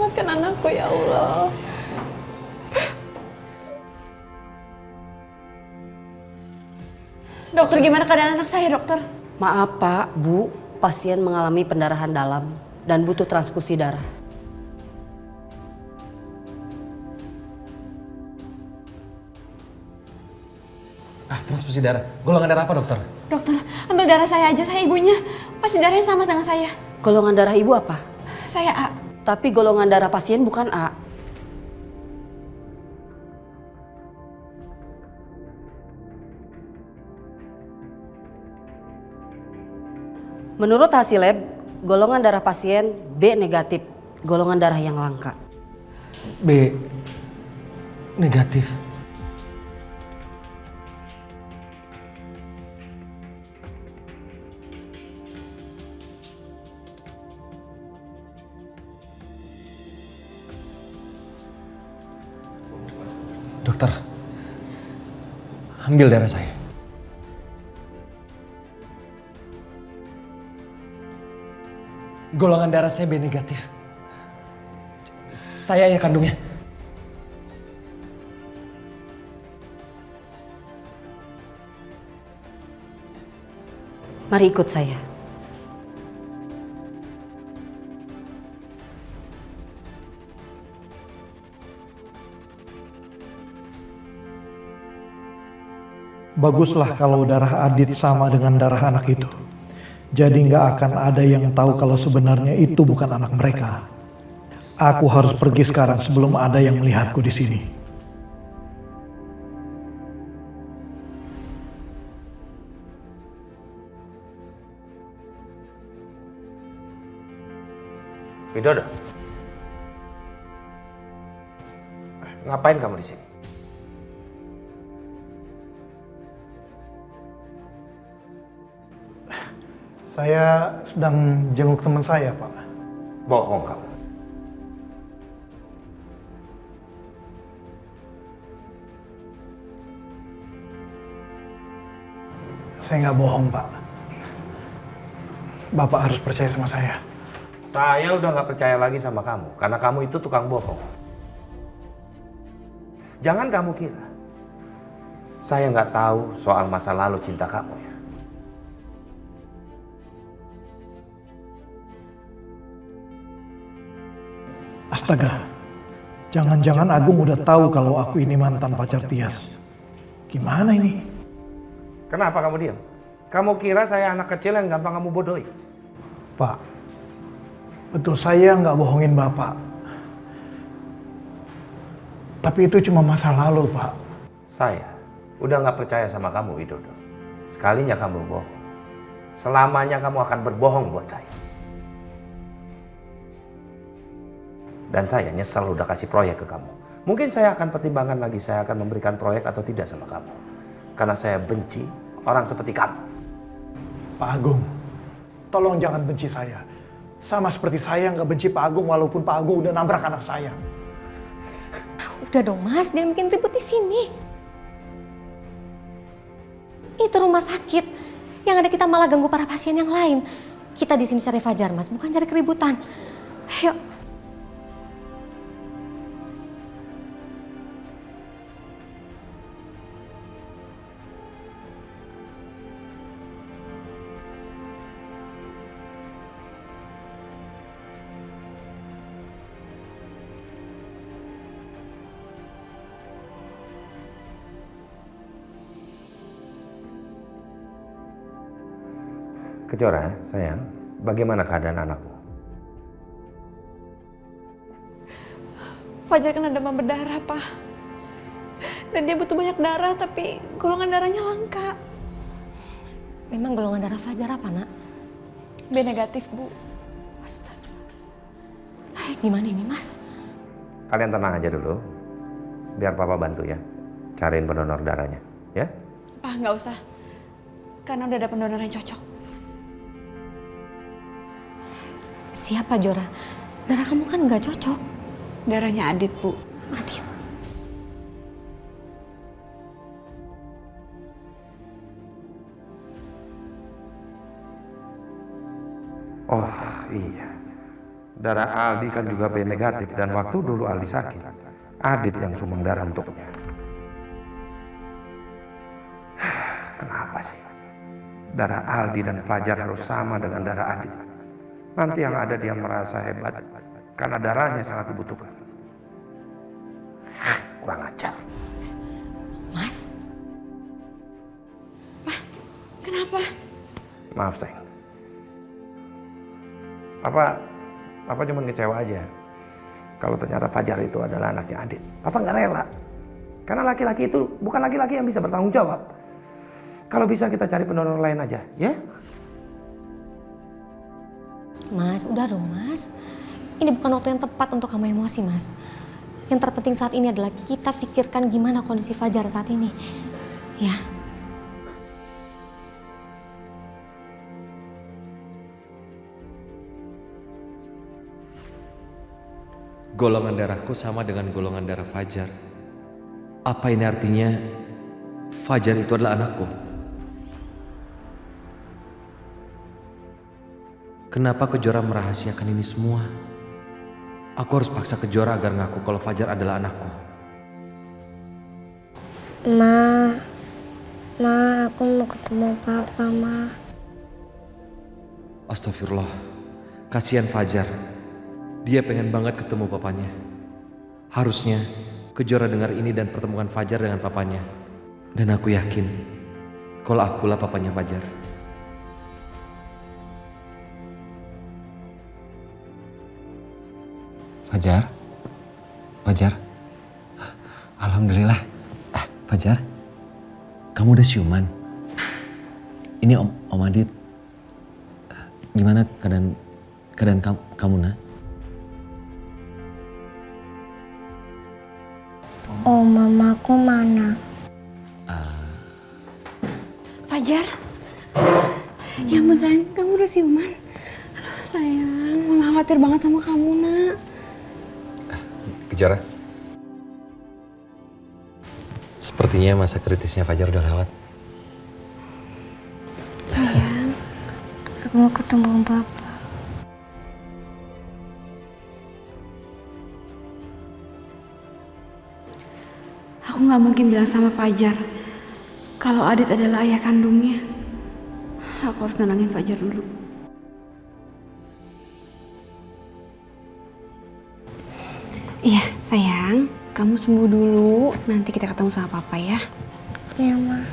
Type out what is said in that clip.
selamatkan anakku ya Allah. Dokter, gimana keadaan anak saya, dokter? Maaf Pak, Bu, pasien mengalami pendarahan dalam dan butuh transfusi darah. Transfusi darah. Golongan darah apa, dokter? Dokter, ambil darah saya aja, saya ibunya. Pasti darahnya sama dengan saya. Golongan darah Ibu apa? Saya A. Tapi golongan darah pasien bukan A. Menurut hasil lab, golongan darah pasien B negatif, golongan darah yang langka. B. Negatif. Dokter, ambil darah saya. Golongan darah saya B negatif. Saya ayah kandungnya. Mari ikut saya. Baguslah kalau darah Adit sama dengan darah anak itu. Jadi nggak akan ada yang tahu kalau sebenarnya itu bukan anak mereka. Aku harus pergi sekarang sebelum ada yang melihatku di sini. Widodo, ngapain kamu di sini? Saya sedang jenguk teman saya, Pak. Bohong kamu. Saya nggak bohong, Pak. Bapak harus percaya sama saya. Saya udah nggak percaya lagi sama kamu, karena kamu itu tukang bohong. Jangan kamu kira saya nggak tahu soal masa lalu cinta kamu ya. Astaga, jangan-jangan Agung udah tahu kalau aku ini mantan pacar Tias. Gimana ini? Kenapa kamu diam? Kamu kira saya anak kecil yang gampang kamu bodohi? Pak, betul saya nggak bohongin Bapak. Tapi itu cuma masa lalu, Pak. Saya udah nggak percaya sama kamu, Widodo. Sekalinya kamu bohong, selamanya kamu akan berbohong buat saya. Dan saya nyesel udah kasih proyek ke kamu. Mungkin saya akan pertimbangkan lagi saya akan memberikan proyek atau tidak sama kamu. Karena saya benci orang seperti kamu. Pak Agung, tolong jangan benci saya. Sama seperti saya nggak benci Pak Agung walaupun Pak Agung udah nabrak anak saya. Udah dong Mas, dia bikin ribut di sini. Itu rumah sakit. Yang ada kita malah ganggu para pasien yang lain. Kita di sini cari Fajar Mas, bukan cari keributan. Ayo. Kejora, sayang, bagaimana keadaan anakku? Fajar kena demam berdarah, Pak. Dan dia butuh banyak darah, tapi golongan darahnya langka. Memang golongan darah Fajar apa, Nak? B negatif, Bu. Astagfirullah. Gimana ini, Mas? Kalian tenang aja dulu, biar papa bantu ya, cariin pendonor darahnya, ya? Pak, nggak usah. Karena udah ada pendonor yang cocok. Siapa, Jora? Darah kamu kan nggak cocok. Darahnya Adit, Bu. Adit. Oh iya, Darah Aldi kan juga B negatif dan waktu dulu Aldi sakit, Adit yang sumbang darah untuknya. Kenapa sih? Darah Aldi dan Fajar harus sama dengan darah Adit. Nanti yang ada dia merasa hebat karena darahnya sangat dibutuhkan. Kurang ajar. Mas, Kenapa? Maaf sayang. Papa cuma kecewa aja. Kalau ternyata Fajar itu adalah anaknya Adit. Papa nggak rela. Karena laki-laki itu bukan laki-laki yang bisa bertanggung jawab. Kalau bisa kita cari pendonor lain aja, ya? Mas, udah dong Mas. Ini bukan waktu yang tepat untuk kamu emosi Mas. Yang terpenting saat ini adalah kita pikirkan gimana kondisi Fajar saat ini. Ya. Golongan darahku sama dengan golongan darah Fajar. Apa ini artinya Fajar itu adalah anakku? Kenapa Kejora merahasiakan ini semua? Aku harus paksa Kejora agar ngaku kalau Fajar adalah anakku. Ma, aku mau ketemu papa, Ma. Astagfirullah, kasihan Fajar. Dia pengen banget ketemu papanya. Harusnya Kejora dengar ini dan pertemukan Fajar dengan papanya. Dan aku yakin kalau akulah papanya Fajar. Fajar, alhamdulillah. Fajar, kamu udah siuman. Ini Om Adit. Gimana keadaan kamu, Nak? Oh, mamaku mana? Fajar? Ya ampun sayang, kamu udah siuman? Aduh sayang, mama khawatir banget sama kamu nak. Kejora, sepertinya masa kritisnya Fajar udah lewat. Sayang, aku mau ketemu papa. Aku gak mungkin bilang sama Fajar kalau Adit adalah ayah kandungnya. Aku harus nenangin Fajar dulu. Iya sayang, kamu sembuh dulu. Nanti kita ketemu sama papa ya. Iya, Ma.